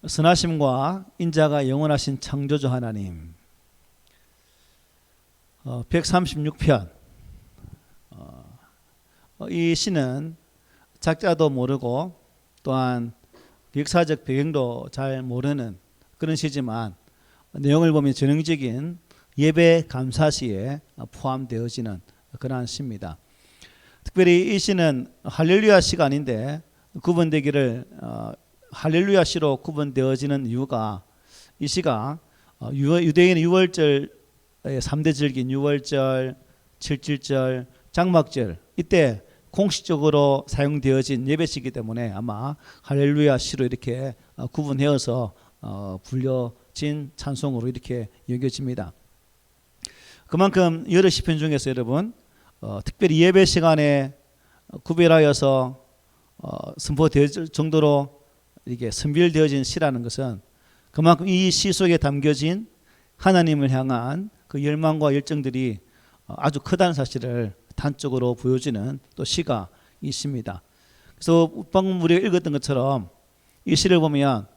선하심과 인자가 영원하신 창조주 하나님. 136편. 이 시는 작자도 모르고 또한 역사적 배경도 잘 모르는 그런 시지만 내용을 보면 전형적인 예배 감사시에 포함되어지는 그러한 시입니다. 특별히 이 시는 할렐루야 시가 아닌데 구분되기를 할렐루야 시로 구분되어지는 이유가 이 시가 유대인의 유월절 3대 절기인 유월절, 칠칠절, 장막절 이때 공식적으로 사용되어진 예배시이기 때문에 아마 할렐루야 시로 이렇게 구분되어서 불려진 찬송으로 이렇게 여겨집니다. 그만큼 여러 시편 중에서 여러분 특별히 예배 시간에 구별하여서 선포될 정도로 이게 선별되어진 시라는 것은 그만큼 이 시 속에 담겨진 하나님을 향한 그 열망과 열정들이 아주 크다는 사실을 단적으로 보여주는 또 시가 이 시입니다. 그래서 방금 우리가 읽었던 것처럼 이 시를 보면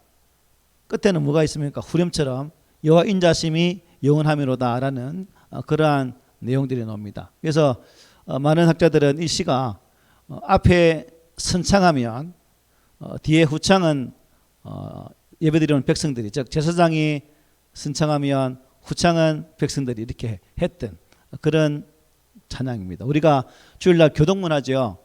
끝에는 뭐가 있습니까? 후렴처럼 여호와 인자심이 영원하미로다라는 그러한 내용들이 나옵니다. 그래서 많은 학자들은 이 시가 앞에 선창하면 뒤에 후창은 예배드리는 백성들이, 즉 제사장이 선창하면 후창은 백성들이 이렇게 했던 그런 찬양입니다. 우리가 주일날 교동문하죠.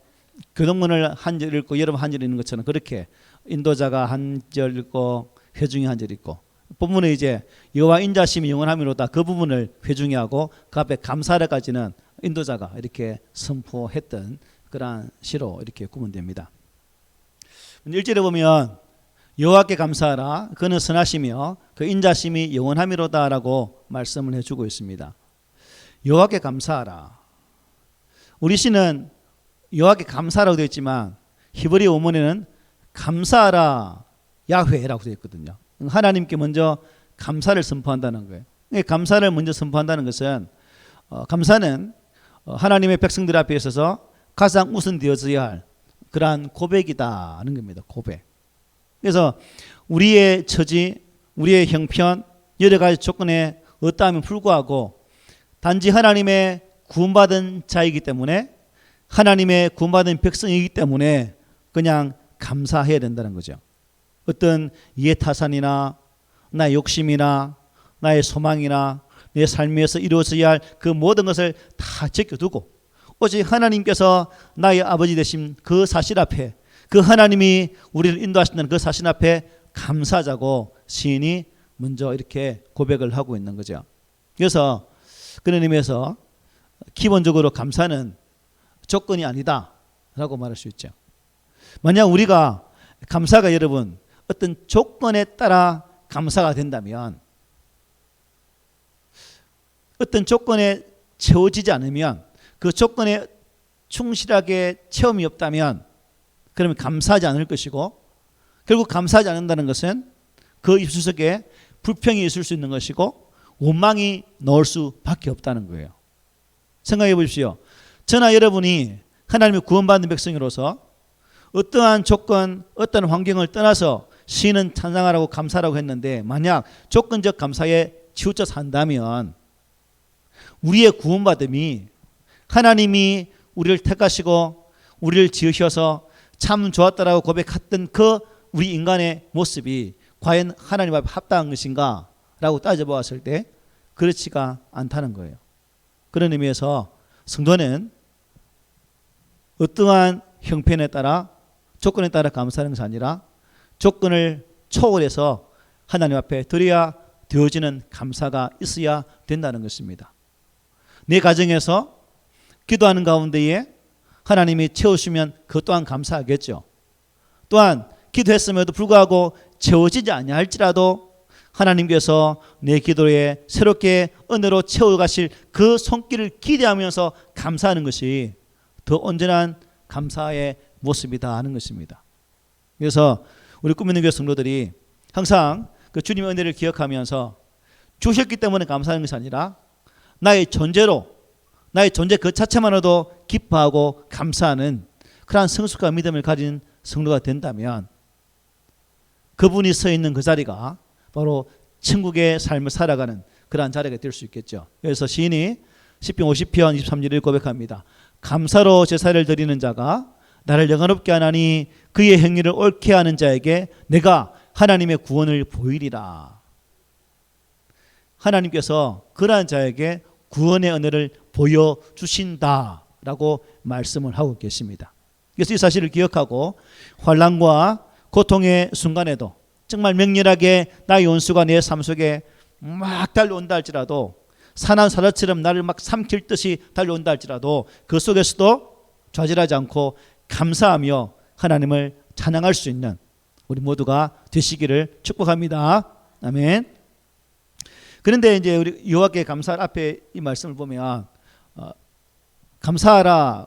교동문을 한 절 읽고 여러분 한 절 읽는 것처럼 그렇게 인도자가 한 절 읽고 회중이 한 절 읽고 본문에 이제 여호와 인자심이 영원하미로다 그 부분을 회중이 하고 그 앞에 감사를까지는 인도자가 이렇게 선포했던 그러한 시로 이렇게 구분됩니다. 1절에 보면 여호와께 감사하라 그는 선하시며 그 인자심이 영원하미로다라고 말씀을 해주고 있습니다. 여호와께 감사하라. 우리 시는 여호와께 감사라고 되어 있지만 히브리 원문에는 감사하라 야훼라고 되어 있거든요. 하나님께 먼저 감사를 선포한다는 거예요. 감사를 먼저 선포한다는 것은 감사는 하나님의 백성들 앞에 있어서 가장 우선되어져야 할 그러한 고백이다 하는 겁니다. 고백. 그래서 우리의 처지, 우리의 형편, 여러 가지 조건에 어떠함에 불구하고 단지 하나님의 구원받은 자이기 때문에 하나님의 구원받은 백성이기 때문에 그냥 감사해야 된다는 거죠. 어떤 이해타산이나 나의 욕심이나 나의 소망이나 내 삶에서 이루어져야 할 그 모든 것을 다 제껴두고 오직 하나님께서 나의 아버지 되신 그 사실 앞에 그 하나님이 우리를 인도하신다는 그 사실 앞에 감사하자고 시인이 먼저 이렇게 고백을 하고 있는 거죠. 그래서 그런 의미에서 기본적으로 감사는 조건이 아니다 라고 말할 수 있죠. 만약 우리가 감사가 여러분 어떤 조건에 따라 감사가 된다면 어떤 조건에 채워지지 않으면 그 조건에 충실하게 체험이 없다면 그러면 감사하지 않을 것이고 결국 감사하지 않는다는 것은 그 입술 속에 불평이 있을 수 있는 것이고 원망이 나올 수밖에 없다는 거예요. 생각해 보십시오. 저나 여러분이 하나님의 구원받는 백성으로서 어떠한 조건, 어떤 환경을 떠나서 시는 찬양하라고 감사라고 했는데 만약 조건적 감사에 치우쳐 산다면 우리의 구원받음이 하나님이 우리를 택하시고 우리를 지으셔서 참 좋았다라고 고백했던 그 우리 인간의 모습이 과연 하나님 앞에 합당한 것인가 라고 따져보았을 때 그렇지가 않다는 거예요. 그런 의미에서 성도는 어떠한 형편에 따라 조건에 따라 감사하는 것이 아니라 조건을 초월해서 하나님 앞에 드려야 되어지는 감사가 있어야 된다는 것입니다. 내 가정에서 기도하는 가운데에 하나님이 채우시면 그것 또한 감사하겠죠. 또한 기도했음에도 불구하고 채워지지 아니할지라도 하나님께서 내 기도에 새롭게 은혜로 채워가실 그 손길을 기대하면서 감사하는 것이 더 온전한 감사의 모습이다 하는 것입니다. 그래서 우리 꿈 있는 교회 성도들이 항상 그 주님의 은혜를 기억하면서 주셨기 때문에 감사하는 것이 아니라 나의 존재로 나의 존재 그 자체만으로도 기뻐하고 감사하는 그러한 성숙한 믿음을 가진 성도가 된다면 그분이 서 있는 그 자리가 바로 천국의 삶을 살아가는 그러한 자리가 될 수 있겠죠. 그래서 시인이 시편 50편 23절을 고백합니다. 감사로 제사를 드리는 자가 나를 영화롭게 하나니 그의 행위를 옳게 하는 자에게 내가 하나님의 구원을 보이리라. 하나님께서 그러한 자에게 구원의 은혜를 보여주신다라고 말씀을 하고 계십니다. 그래서 이 사실을 기억하고 환난과 고통의 순간에도 정말 맹렬하게 나의 원수가 내 삶 속에 막 달려온다 할지라도 산한 사자처럼 나를 막 삼킬 듯이 달려온다 할지라도 그 속에서도 좌절하지 않고 감사하며 하나님을 찬양할 수 있는 우리 모두가 되시기를 축복합니다. 아멘. 그런데 이제 우리 여호와께 감사할 앞에 이 말씀을 보면 감사하라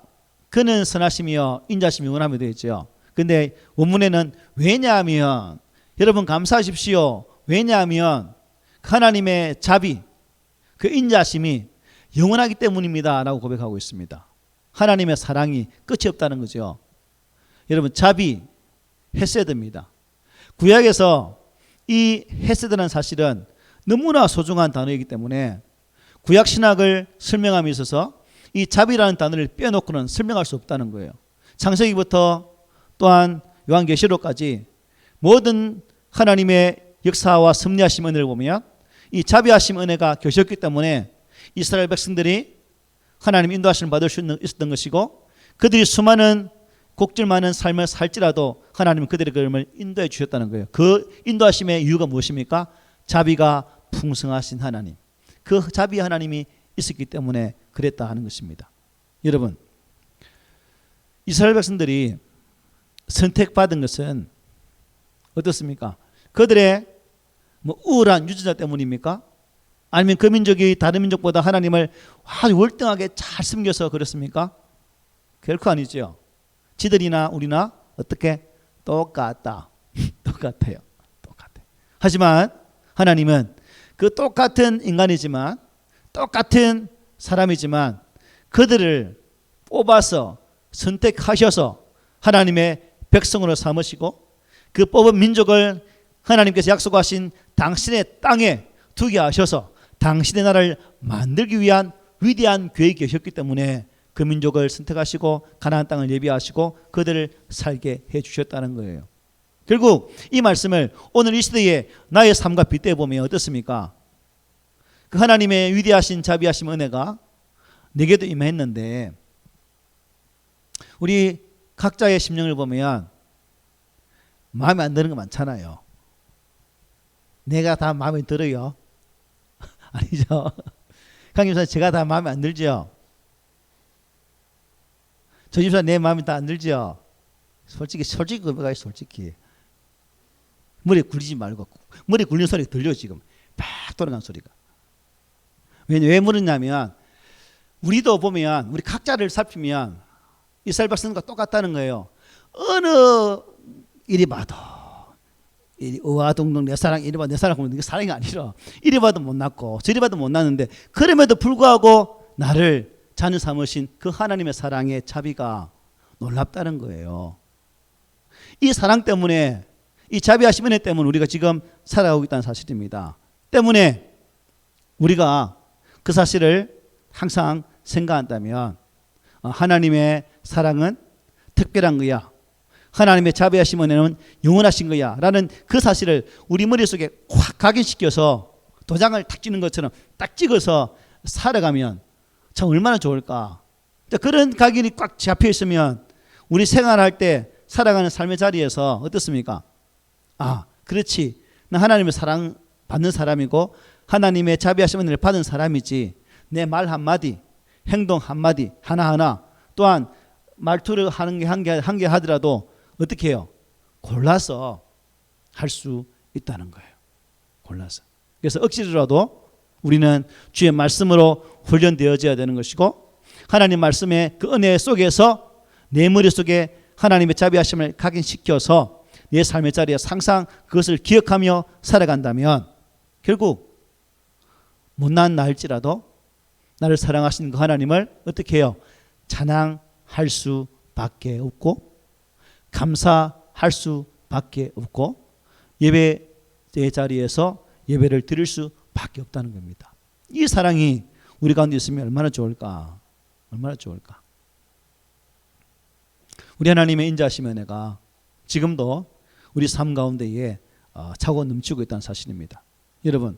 그는 선하시며 인자심이 원하며 되어 있죠. 근데 원문에는 왜냐하면 여러분 감사하십시오. 왜냐하면 하나님의 자비 그 인자심이 영원하기 때문입니다 라고 고백하고 있습니다. 하나님의 사랑이 끝이 없다는 거죠. 여러분 자비 헤세드입니다. 구약에서 이 헤세드라는 사실은 너무나 소중한 단어이기 때문에 구약 신학을 설명함에 있어서 이 자비라는 단어를 빼놓고는 설명할 수 없다는 거예요. 창세기부터 또한 요한계시록까지 모든 하나님의 역사와 섭리하심 은혜를 보면 이 자비하심 은혜가 계셨기 때문에 이스라엘 백성들이 하나님 인도하심을 받을 수 있었던 것이고 그들이 수많은 곡절 많은 삶을 살지라도 하나님은 그들의 걸음을 인도해 주셨다는 거예요. 그 인도하심의 이유가 무엇입니까? 자비가 풍성하신 하나님, 그 자비 하나님이 있었기 때문에 그랬다 하는 것입니다. 여러분 이스라엘 백성들이 선택받은 것은 어떻습니까? 그들의 우월한 유전자 때문입니까? 아니면 그 민족이 다른 민족보다 하나님을 아주 월등하게 잘 섬겨서 그렇습니까? 결코 아니죠. 지들이나 우리나 어떻게 똑같다. 똑같아요. 똑같아요. 하지만 하나님은 그 똑같은 인간이지만 똑같은 사람이지만 그들을 뽑아서 선택하셔서 하나님의 백성으로 삼으시고 그 뽑은 민족을 하나님께서 약속하신 당신의 땅에 두게 하셔서 당신의 나라를 만들기 위한 위대한 계획이 계셨기 때문에 그 민족을 선택하시고 가나안 땅을 예비하시고 그들을 살게 해주셨다는 거예요. 결국 이 말씀을 오늘 이 시대에 나의 삶과 빗대어 보면 어떻습니까? 그 하나님의 위대하신 자비하신 은혜가 내게도 임했는데 우리 각자의 심령을 보면 마음에 안 드는 거 많잖아요. 내가 다 마음에 들어요? 아니죠. 강 집사님 제가 다 마음에 안 들죠? 저 집사님 내 마음에 다 안 들죠? 솔직히 고백하기 솔직히 머리 굴리지 말고 머리 굴리는 소리 들려 지금 팍 돌아가는 소리가. 왜 물었냐면 우리도 보면 우리 각자를 살피면 이스라엘 백성과 똑같다는 거예요. 어느 이리 봐도 이리 어와동동 내 사랑 이리 봐도 내 사랑 보면 이게 사랑이 아니라 이리 봐도 못났고 저리 봐도 못났는데 그럼에도 불구하고 나를 자녀 삼으신 그 하나님의 사랑의 자비가 놀랍다는 거예요. 이 사랑 때문에 이 자비하심 은혜 때문에 우리가 지금 살아가고 있다는 사실입니다. 때문에 우리가 그 사실을 항상 생각한다면 하나님의 사랑은 특별한 거야. 하나님의 자비하심 은혜는 영원하신 거야 라는 그 사실을 우리 머릿속에 확 각인시켜서 도장을 탁 찍는 것처럼 딱 찍어서 살아가면 참 얼마나 좋을까. 그런 각인이 꽉 잡혀 있으면 우리 생활할 때 살아가는 삶의 자리에서 어떻습니까? 아, 그렇지. 나 하나님의 사랑 받는 사람이고 하나님의 자비하심 은혜를 받은 사람이지. 내 말 한마디, 행동 한마디, 하나하나 또한 말투를 하는 게 한 개 하더라도 어떻게 해요? 골라서 할 수 있다는 거예요. 골라서. 그래서 억지로라도 우리는 주의 말씀으로 훈련되어져야 되는 것이고 하나님 말씀의 그 은혜 속에서 내 머릿속에 하나님의 자비하심을 각인시켜서 내 삶의 자리에 항상 그것을 기억하며 살아간다면 결국 못난 나일지라도 나를 사랑하신 그 하나님을 어떻게 해요? 찬양할 수밖에 없고 감사할 수밖에 없고 예배의 자리에서 예배를 드릴 수밖에 없다는 겁니다. 이 사랑이 우리 가운데 있으면 얼마나 좋을까? 얼마나 좋을까? 우리 하나님의 인자하심의 은혜가 지금도 우리 삶 가운데에 차고 넘치고 있다는 사실입니다. 여러분,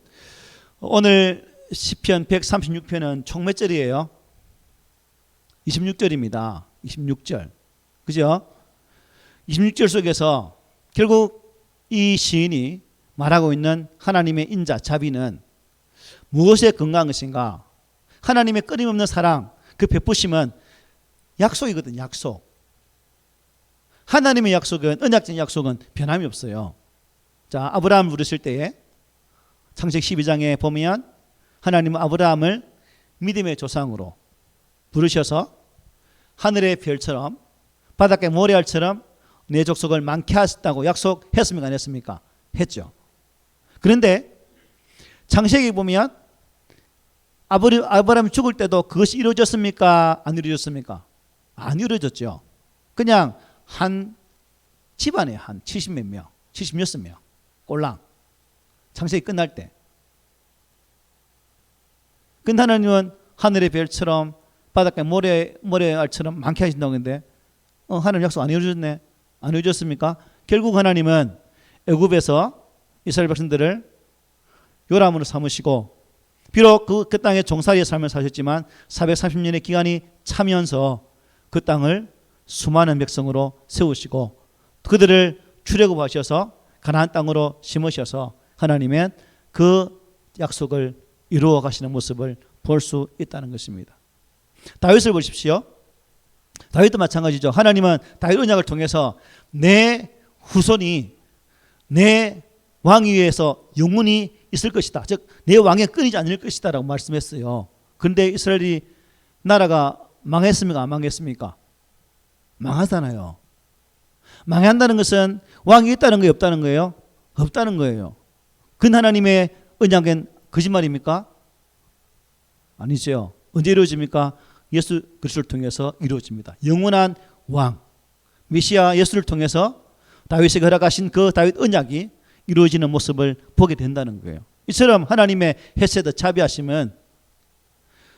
오늘 시편 136편은 총 몇 절이에요? 26절입니다. 26절. 그죠? 26절 속에서 결국 이 시인이 말하고 있는 하나님의 인자, 자비는 무엇에 근거한 것인가? 하나님의 끊임없는 사랑, 그 베푸심은 약속이거든요. 약속. 하나님의 약속은, 언약적인 약속은 변함이 없어요. 자, 아브라함을 부르실 때에 창세기 12장에 보면 하나님은 아브라함을 믿음의 조상으로 부르셔서 하늘의 별처럼 바닷가의 모래알처럼 내 족속을 많게 하셨다고 약속했습니까? 안 했습니까? 했죠. 그런데 창세기 보면 아브라함이 죽을 때도 그것이 이루어졌습니까? 안 이루어졌습니까? 안 이루어졌죠. 그냥 한 집안에 한 70몇 명, 76명 꼴랑 창세기 끝날 때. 근데 하나님은 하늘의 별처럼 바닷가의 모래알처럼 많게 하신다고 했는데 하나님 약속 안 이루어졌네. 안 이루어졌습니까? 결국 하나님은 애굽에서 이스라엘 백성들을 요람으로 삼으시고 비록 그 땅에 종살이의 삶을 사셨지만 430년의 기간이 차면서 그 땅을 수많은 백성으로 세우시고 그들을 출애굽하셔서 가나안 땅으로 심으셔서 하나님은 그 약속을 이루어 가시는 모습을 볼 수 있다는 것입니다. 다윗을 보십시오. 다윗도 마찬가지죠. 하나님은 다윗 언약을 통해서 내 후손이 내 왕위에서 영원히 있을 것이다. 즉 내 왕에 끊이지 않을 것이다 라고 말씀했어요. 그런데 이스라엘이 나라가 망했습니까? 안 망했습니까? 망하잖아요. 망한다는 것은 왕이 있다는 거예요? 없다는 거예요? 없다는 거예요. 그 하나님의 언약은 거짓말입니까? 아니죠. 언제 이루어집니까? 예수 그리스도를 통해서 이루어집니다. 영원한 왕 메시아 예수를 통해서 다윗에게 허락하신 그 다윗 언약이 이루어지는 모습을 보게 된다는 거예요. 이처럼 하나님의 헤세드 자비하심은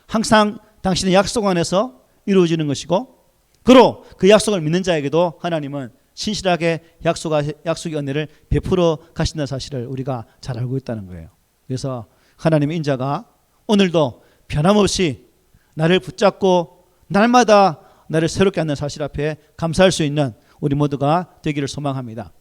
항상 당신의 약속 안에서 이루어지는 것이고 그로 그 약속을 믿는 자에게도 하나님은 신실하게 약속의 은혜를 베풀어 가신다는 사실을 우리가 잘 알고 있다는 거예요. 그래서 하나님의 인자가 오늘도 변함없이 나를 붙잡고 날마다 나를 새롭게 하는 사실 앞에 감사할 수 있는 우리 모두가 되기를 소망합니다.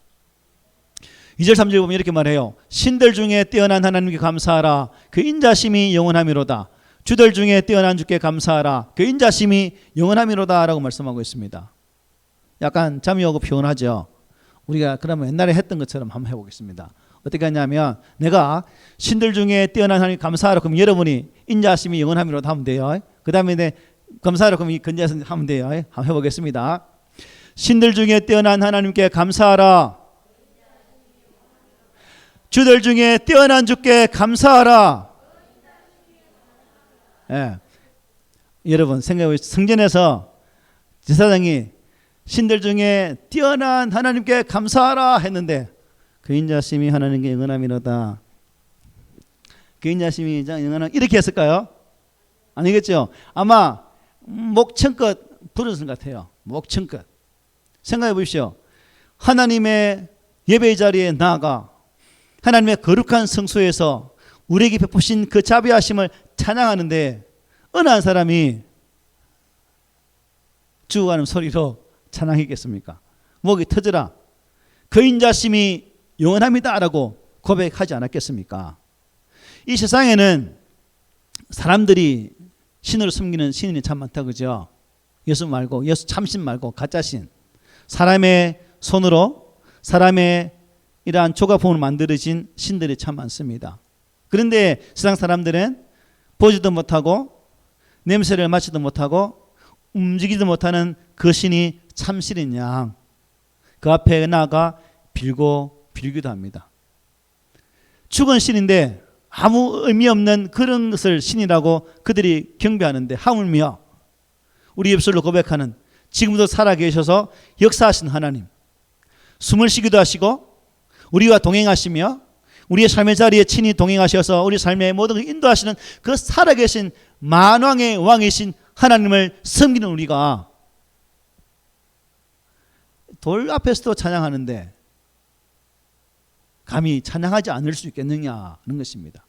2절 3절 보면 이렇게 말해요. 신들 중에 뛰어난 하나님께 감사하라. 그 인자심이 영원하미로다. 주들 중에 뛰어난 주께 감사하라. 그 인자심이 영원하미로다 라고 말씀하고 있습니다. 약간 잠이 오고 피곤하죠. 우리가 그러면 옛날에 했던 것처럼 한번 해보겠습니다. 어떻게 하냐면 내가 신들 중에 뛰어난 하나님 감사하라 그럼 여러분이 인자심이 영원하미로다 하면 돼요. 그 다음에 감사하라 그럼 건재해서 하면 돼요. 한번 해보겠습니다. 신들 중에 뛰어난 하나님께 감사하라. 주들 중에 뛰어난 주께 감사하라. 예. 여러분 생각해보세요. 성전에서 제사장이 신들 중에 뛰어난 하나님께 감사하라 했는데 그 인자심이 하나님께 영원함이로다. 그 인자심이 영원함 이렇게 했을까요? 아니겠죠. 아마 목청껏 부르는 것 같아요. 목청껏. 생각해 보십시오. 하나님의 예배의 자리에 나아가 하나님의 거룩한 성소에서 우리에게 베푸신 그 자비하심을 찬양하는데 어느 한 사람이 죽어가는 소리로 찬양했겠습니까? 목이 터져라. 그 인자심이 영원합니다라고 고백하지 않았겠습니까? 이 세상에는 사람들이 신으로 섬기는 신이 참 많다 그죠? 예수 말고 예수 참신 말고 가짜신 사람의 손으로 사람의 이러한 조각품으로 만들어진 신들이 참 많습니다. 그런데 세상 사람들은 보지도 못하고 냄새를 맡지도 못하고 움직이지도 못하는 그 신이 참신인 양 그 앞에 나아가 빌기도 합니다. 죽은 신인데 아무 의미 없는 그런 것을 신이라고 그들이 경배하는데 하물며 우리 입술로 고백하는 지금도 살아계셔서 역사하신 하나님 숨을 쉬기도 하시고 우리와 동행하시며 우리의 삶의 자리에 친히 동행하셔서 우리 삶의 모든 걸 인도하시는 그 살아계신 만왕의 왕이신 하나님을 섬기는 우리가 돌 앞에서도 찬양하는데 감히 찬양하지 않을 수 있겠느냐 하는 것입니다.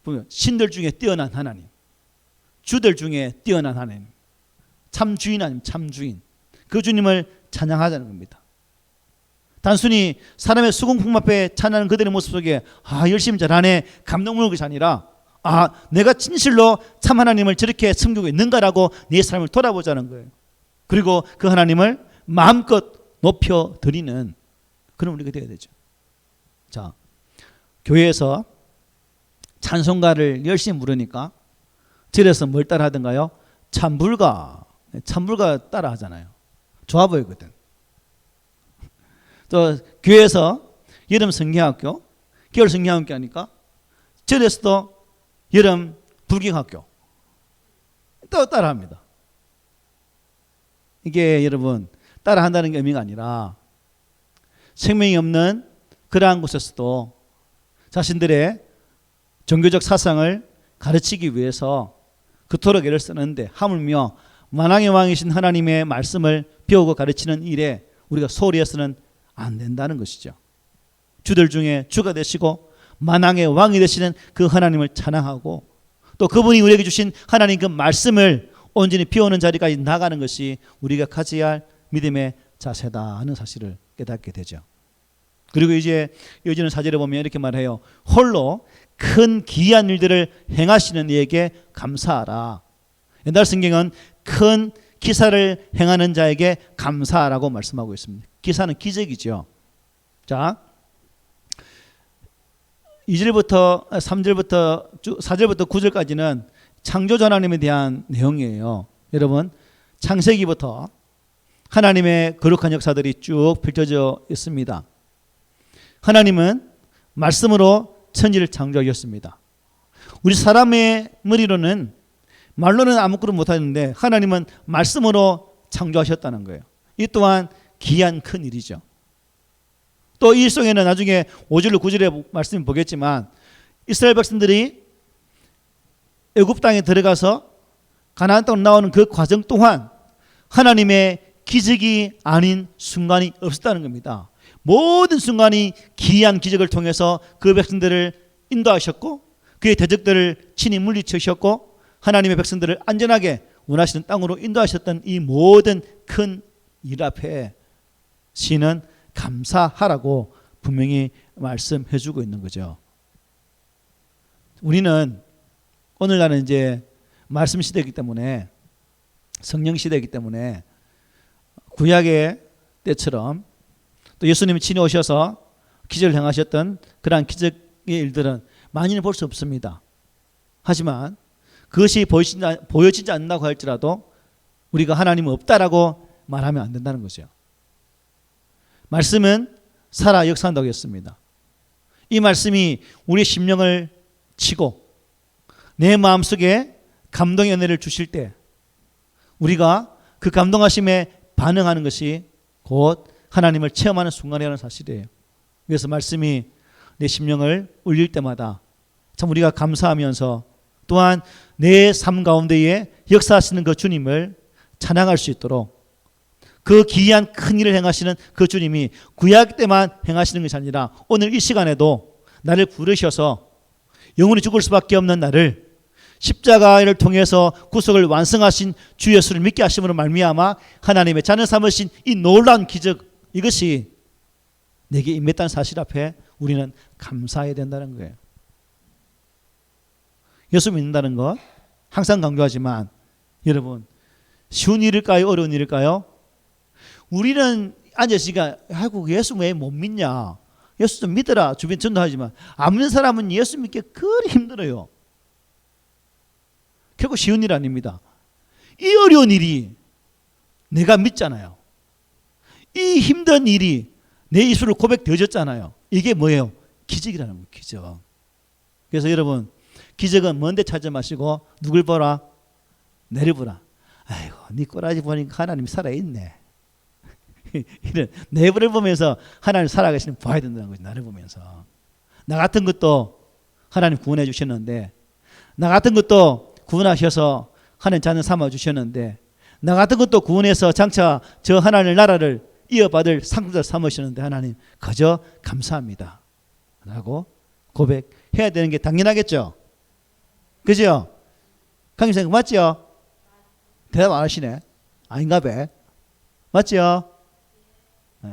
보면 신들 중에 뛰어난 하나님, 주들 중에 뛰어난 하나님, 참 주인 아님 참 주인, 그 주님을 찬양하자는 겁니다. 단순히 사람의 수공품 앞에 찬양하는 그들의 모습 속에 열심히 잘하네 감동 먹는 것이 아니라 내가 진실로 참 하나님을 저렇게 섬기고 있는가라고 내 삶을 돌아보자는 거예요. 그리고 그 하나님을 마음껏 높여드리는 그런 우리가 되어야 되죠. 자, 교회에서 찬송가를 열심히 부르니까 절에서 뭘 따라 하던가요? 찬불가 따라 하잖아요. 좋아 보이거든. 또 교회에서 여름 성경학교, 겨울 성경학교 하니까 절에서도 여름 불경학교 또 따라 합니다. 이게 여러분 따라 한다는 게 의미가 아니라 생명이 없는 그러한 곳에서도 자신들의 종교적 사상을 가르치기 위해서 그토록 애를 쓰는데 하물며 만왕의 왕이신 하나님의 말씀을 배우고 가르치는 일에 우리가 소홀히 해서는 안 된다는 것이죠. 주들 중에 주가 되시고 만왕의 왕이 되시는 그 하나님을 찬양하고 또 그분이 우리에게 주신 하나님 그 말씀을 온전히 배우는 자리까지 나가는 것이 우리가 가져야 할 믿음의 자세다 하는 사실을 깨닫게 되죠. 그리고 이제 이어지는 사절에 보면 이렇게 말해요. 홀로 큰 기이한 일들을 행하시는 이에게 감사하라. 옛날 성경은 큰 기사를 행하는 자에게 감사하라고 말씀하고 있습니다. 기사는 기적이죠. 자, 2절부터 3절부터 4절부터 9절까지는 창조주 하나님에 대한 내용이에요. 여러분, 창세기부터 하나님의 거룩한 역사들이 쭉 펼쳐져 있습니다. 하나님은 말씀으로 천지를 창조하셨습니다. 우리 사람의 머리로는 말로는 아무것도 못하는데 하나님은 말씀으로 창조하셨다는 거예요. 이 또한 기이한 큰 일이죠. 또 이 일 속에는 나중에 5절로 9절에 말씀을 보겠지만 이스라엘 백성들이 애굽 땅에 들어가서 가나안 땅으로 나오는 그 과정 동안 하나님의 기적이 아닌 순간이 없었다는 겁니다. 모든 순간이 기이한 기적을 통해서 그 백성들을 인도하셨고 그의 대적들을 친히 물리치셨고 하나님의 백성들을 안전하게 원하시는 땅으로 인도하셨던 이 모든 큰 일 앞에 시는 감사하라고 분명히 말씀해 주고 있는 거죠. 우리는 오늘날은 이제 말씀 시대이기 때문에 성령 시대이기 때문에 구약의 때처럼 또 예수님이 친히 오셔서 기적을 행하셨던 그러한 기적의 일들은 많이는 볼 수 없습니다. 하지만 그것이 보여지지 않는다고 할지라도 우리가 하나님은 없다라고 말하면 안 된다는 거죠. 말씀은 살아 역사한다고 했습니다. 이 말씀이 우리의 심령을 치고 내 마음속에 감동의 은혜를 주실 때 우리가 그 감동하심에 반응하는 것이 곧 하나님을 체험하는 순간이라는 사실이에요. 그래서 말씀이 내 심령을 울릴 때마다 참 우리가 감사하면서 또한 내 삶 가운데에 역사하시는 그 주님을 찬양할 수 있도록 그 기이한 큰 일을 행하시는 그 주님이 구약 때만 행하시는 것이 아니라 오늘 이 시간에도 나를 부르셔서 영원히 죽을 수밖에 없는 나를 십자가를 통해서 구속을 완성하신 주 예수를 믿게 하심으로 말미암아 하나님의 자녀 삼으신 이 놀라운 기적, 이것이 내게 임했다는 사실 앞에 우리는 감사해야 된다는 거예요. 예수 믿는다는 것 항상 강조하지만 여러분 쉬운 일일까요? 어려운 일일까요? 우리는 앉아있으니까 아이고 예수 왜 못 믿냐, 예수 좀 믿어라 주변 전도하지만 안 믿는 사람은 예수 믿기 그리 힘들어요. 결국 쉬운 일 아닙니다. 이 어려운 일이 내가 믿잖아요. 이 힘든 일이 내 입술로 고백되어졌잖아요. 이게 뭐예요? 기적이라는 거예요. 기적. 그래서 여러분 기적은 먼데 찾지 마시고 누굴 보라? 내를 보라. 아이고 네 꼬라지 보니까 하나님이 살아있네. 이런 내부를 보면서 하나님 살아계시는 봐야 된다는 거지. 나를 보면서 나 같은 것도 하나님 구원해 주셨는데, 나 같은 것도 구원하셔서 하나님 자녀 삼아 주셨는데, 나 같은 것도 구원해서 장차 저 하나님의 나라를 이어받을 상급자 삼으셨는데 하나님 그저 감사합니다 라고 고백해야 되는 게 당연하겠죠. 그죠? 강님생 맞죠? 대답 안 하시네. 아닌가 봐. 맞죠? 네.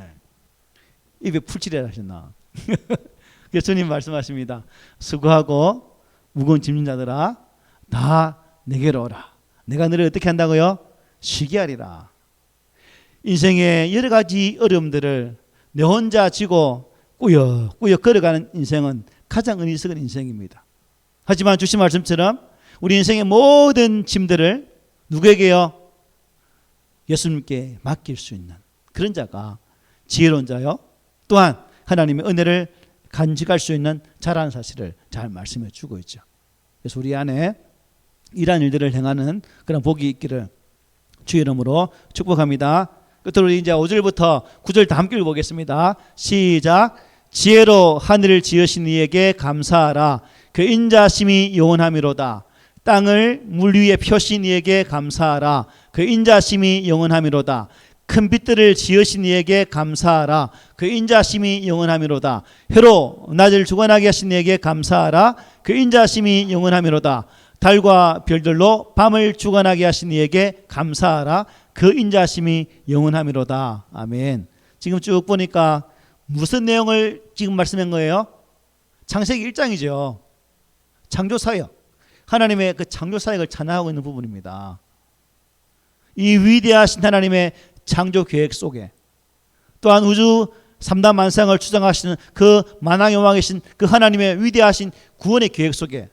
입에 풀칠을 하셨나. 예수님 말씀하십니다. 수고하고 무거운 짐진 자들아 다 내게로 오라. 내가 너를 어떻게 한다고요? 쉬게 하리라. 인생의 여러 가지 어려움들을 내 혼자 지고 꾸역꾸역 걸어가는 인생은 가장 은혜 있는 인생입니다. 하지만 주신 말씀처럼 우리 인생의 모든 짐들을 누구에게요? 예수님께 맡길 수 있는 그런 자가 지혜로운 자요. 또한 하나님의 은혜를 간직할 수 있는 자라는 사실을 잘 말씀해 주고 있죠. 그래서 우리 안에 이러한 일들을 행하는 그런 복이 있기를 주 이름으로 축복합니다. 끝으로 이제 5절부터 9절 다 함께 읽어보겠습니다. 시작. 지혜로 하늘을 지으신 이에게 감사하라. 그 인자심이 영원하미로다. 땅을 물 위에 펴신 이에게 감사하라. 그 인자심이 영원하미로다. 큰 빛들을 지으신 이에게 감사하라. 그 인자심이 영원하미로다. 해로 낮을 주관하게 하신 이에게 감사하라. 그 인자심이 영원하미로다. 달과 별들로 밤을 주관하게 하신 이에게 감사하라. 그 인자심이 영원하미로다. 아멘. 지금 쭉 보니까 무슨 내용을 지금 말씀한 거예요? 창세기 1장이죠. 창조사역. 하나님의 그 창조사역을 찬양하고 있는 부분입니다. 이 위대하신 하나님의 창조 계획 속에 또한 우주 3단 만상을 주장하시는 그 만왕의 왕이신 그 하나님의 위대하신 구원의 계획 속에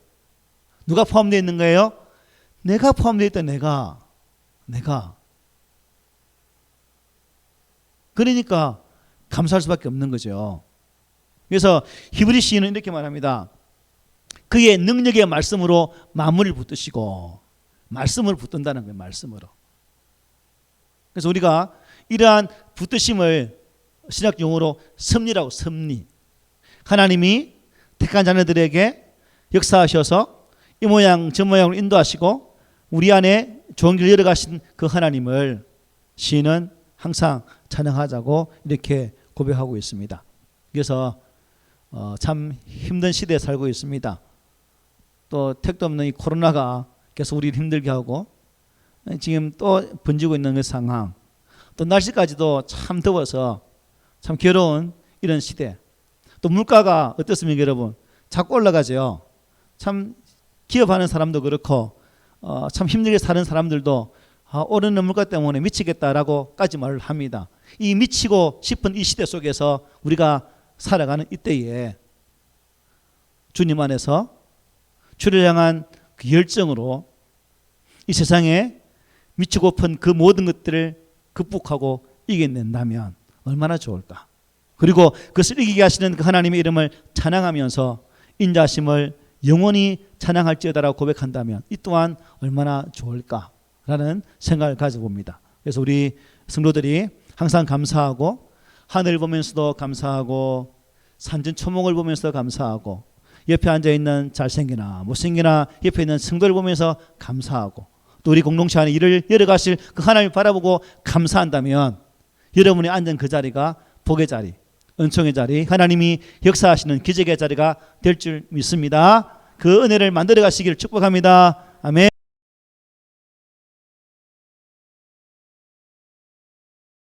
누가 포함되어 있는 거예요? 내가 포함되어 있다. 내가. 그러니까 감사할 수밖에 없는 거죠. 그래서 히브리 시인은 이렇게 말합니다. 그의 능력의 말씀으로 만물을 붙드시고, 말씀을 붙든다는 거예요. 말씀으로. 그래서 우리가 이러한 붙드심을 신학 용어로 섭리라고, 섭리. 하나님이 택한 자녀들에게 역사하셔서 이 모양 저 모양으로 인도하시고 우리 안에 좋은 길을 열어가신 그 하나님을 시인은 항상 찬양하자고 이렇게 고백하고 있습니다. 그래서 참 힘든 시대에 살고 있습니다. 또 택도 없는 이 코로나가 계속 우리를 힘들게 하고 지금 또 번지고 있는 그 상황, 또 날씨까지도 참 더워서 참 괴로운 이런 시대. 또 물가가 어떻습니까 여러분? 자꾸 올라가죠. 참 기업하는 사람도 그렇고 참 힘들게 사는 사람들도 오르는 물가 때문에 미치겠다라고까지 말을 합니다. 이 미치고 싶은 이 시대 속에서 우리가 살아가는 이때에 주님 안에서 주를 향한 그 열정으로 이 세상에 미치고픈 그 모든 것들을 극복하고 이겨낸다면 얼마나 좋을까. 그리고 그것을 이기게 하시는 그 하나님의 이름을 찬양하면서 인자심을 영원히 찬양할지어다라고 고백한다면 이 또한 얼마나 좋을까라는 생각을 가져봅니다. 그래서 우리 성도들이 항상 감사하고 하늘을 보면서도 감사하고 산전초목을 보면서 감사하고 옆에 앉아있는 잘생기나 못생기나 옆에 있는 성도를 보면서 감사하고 또 우리 공동체 안에 일을 열어가실 그 하나님을 바라보고 감사한다면 여러분이 앉은 그 자리가 복의 자리, 은총의 자리, 하나님이 역사하시는 기적의 자리가 될 줄 믿습니다. 그 은혜를 만들어 가시기를 축복합니다. 아멘.